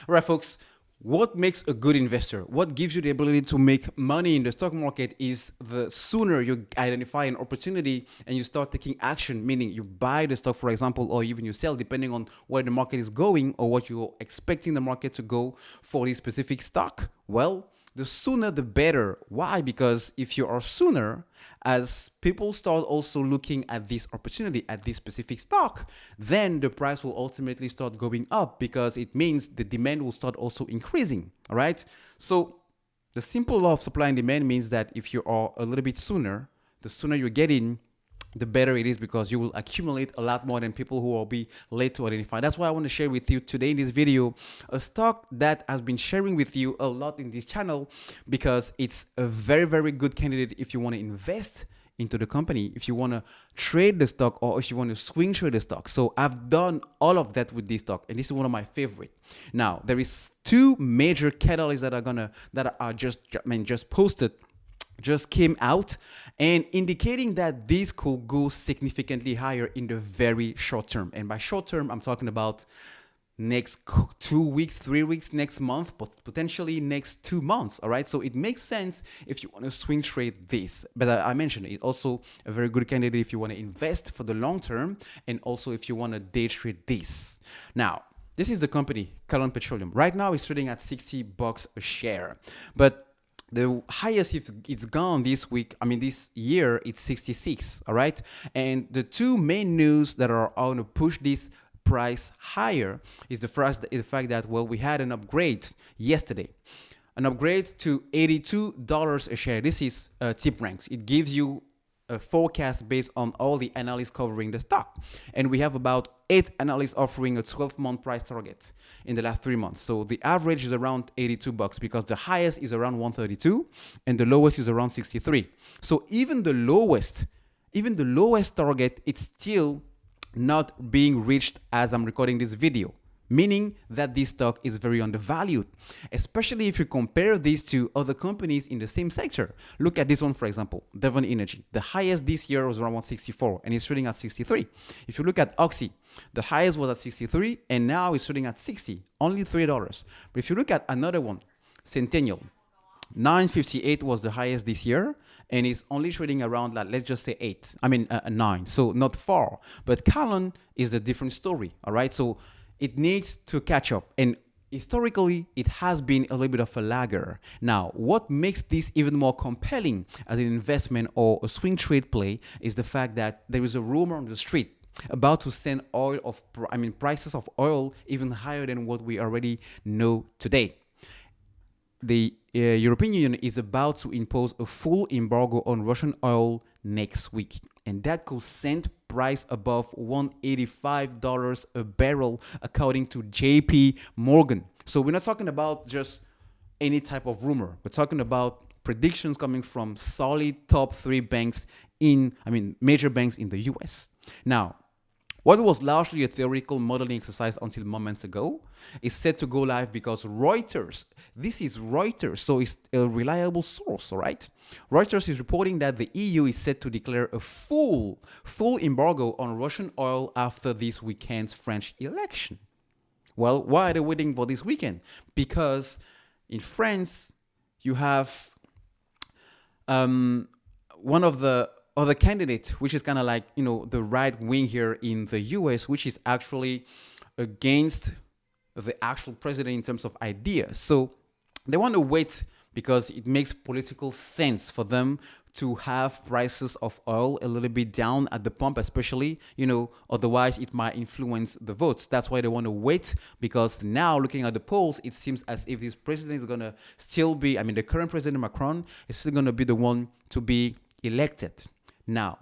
All right, folks. What makes a good investor? What gives you the ability to make money in the stock market is the sooner you identify an opportunity and you start taking action, meaning you buy the stock, for example, or even you sell, depending on where the market is going or what you're expecting the market to go for this specific stock. Well, the sooner the better. Why? Because if you are sooner, as people start also looking at this opportunity, at this specific stock, then the price will ultimately start going up because it means the demand will start also increasing. All right. So the simple law of supply and demand means that if you are a little bit sooner, the sooner you get in, the better it is because you will accumulate a lot more than people who will be late to identify. That's why I want to share with you today in this video a stock that has been sharing with you a lot in this channel because it's a very, very good candidate if you want to invest into the company, if you want to trade the stock, or if you want to swing trade the stock. So I've done all of that with this stock, and this is one of my favorite. Now, there is two major catalysts that are just posted, just came out and indicating that this could go significantly higher in the very short term. And by short term, I'm talking about next 2 weeks, 3 weeks, next month, but potentially next 2 months. All right. So it makes sense if you want to swing trade this. But I mentioned it also a very good candidate if you want to invest for the long term, and also if you want to day trade this. Now, this is the company, Callon Petroleum. Right now it's trading at $60 a share, but the highest it's gone this week, this year, it's 66, all right? And the two main news that are going to push this price higher is the fact that, well, we had an upgrade yesterday. An upgrade to $82 a share. This is tip ranks. It gives you a forecast based on all the analysts covering the stock. And we have about 8 analysts offering a 12-month price target in the last 3 months. So the average is around $82 because the highest is around 132 and the lowest is around 63. So even the lowest target, it's still not being reached as I'm recording this video, meaning that this stock is very undervalued, especially if you compare this to other companies in the same sector. Look at this one, for example, Devon Energy. The highest this year was around 164 and it's trading at 63. If you look at Oxy, the highest was at 63 and now it's trading at 60, only $3. But if you look at another one, Centennial, 958 was the highest this year and it's only trading around, like, let's just say 9, so not far. But Callon is a different story, all right? So it needs to catch up, and historically it has been a little bit of a lagger. Now, what makes this even more compelling as an investment or a swing trade play is the fact that there is a rumor on the street about to send prices of oil even higher than what we already know today. The European Union is about to impose a full embargo on Russian oil next week, and that could send price above $185 a barrel, according to JPMorgan. So we're not talking about just any type of rumor. We're talking about predictions coming from solid top 3 banks major banks in the US. Now, what was largely a theoretical modeling exercise until moments ago is set to go live because Reuters, this is Reuters, so it's a reliable source, all right? Reuters is reporting that the EU is set to declare a full embargo on Russian oil after this weekend's French election. Well, why are they waiting for this weekend? Because in France, you have one of the other candidate, which is kind of like, the right wing here in the US, which is actually against the actual president in terms of ideas. So they want to wait because it makes political sense for them to have prices of oil a little bit down at the pump, especially, otherwise it might influence the votes. That's why they want to wait, because now looking at the polls, it seems as if this president is going to still be, the current president Macron is still going to be the one to be elected. Now,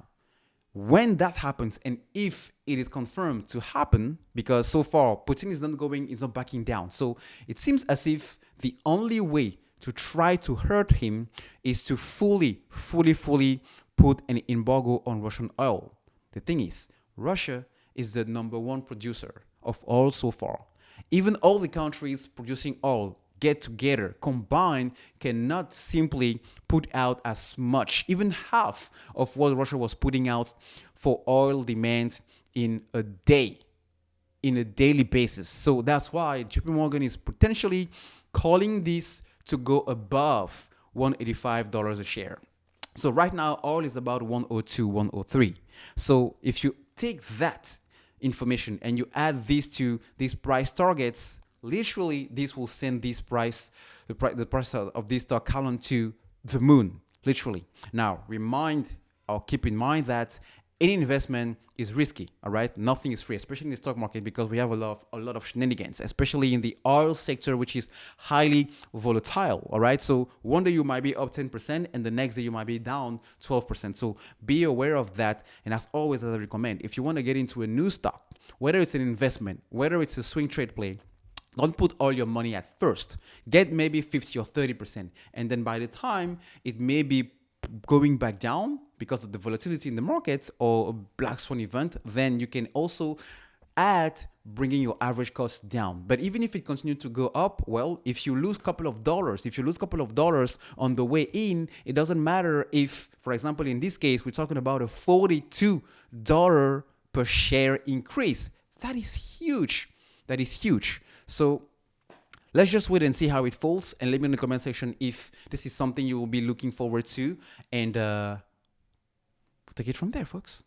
when that happens, and if it is confirmed to happen, because so far Putin is not backing down. So it seems as if the only way to try to hurt him is to fully put an embargo on Russian oil. The thing is, Russia is the number 1 producer of oil so far. Even all the countries producing oil get together, combined, cannot simply put out as much, even half of what Russia was putting out for oil demand in a day. in a daily basis. So that's why JP Morgan is potentially calling this to go above $185 a share. So right now, oil is about 102, 103. So if you take that information and you add these to these price targets, literally this will send this price, the price of this stock Callon to the moon, literally. Now, keep in mind that any investment is risky, all right? Nothing is free, especially in the stock market, because we have a lot of shenanigans, especially in the oil sector, which is highly volatile, all right? So one day you might be up 10% and the next day you might be down 12%. So be aware of that. And as always, as I recommend, if you want to get into a new stock, whether it's an investment, whether it's a swing trade play, don't put all your money at first. Get maybe 50 or 30%. And then by the time it may be going back down because of the volatility in the markets or a black swan event, then you can also add bringing your average cost down. But even if it continues to go up, well, if you lose a couple of dollars on the way in, it doesn't matter if, for example, in this case, we're talking about a $42 per share increase. That is huge. That is huge. So let's just wait and see how it falls, and let me in the comment section if this is something you will be looking forward to, and we'll take it from there, folks.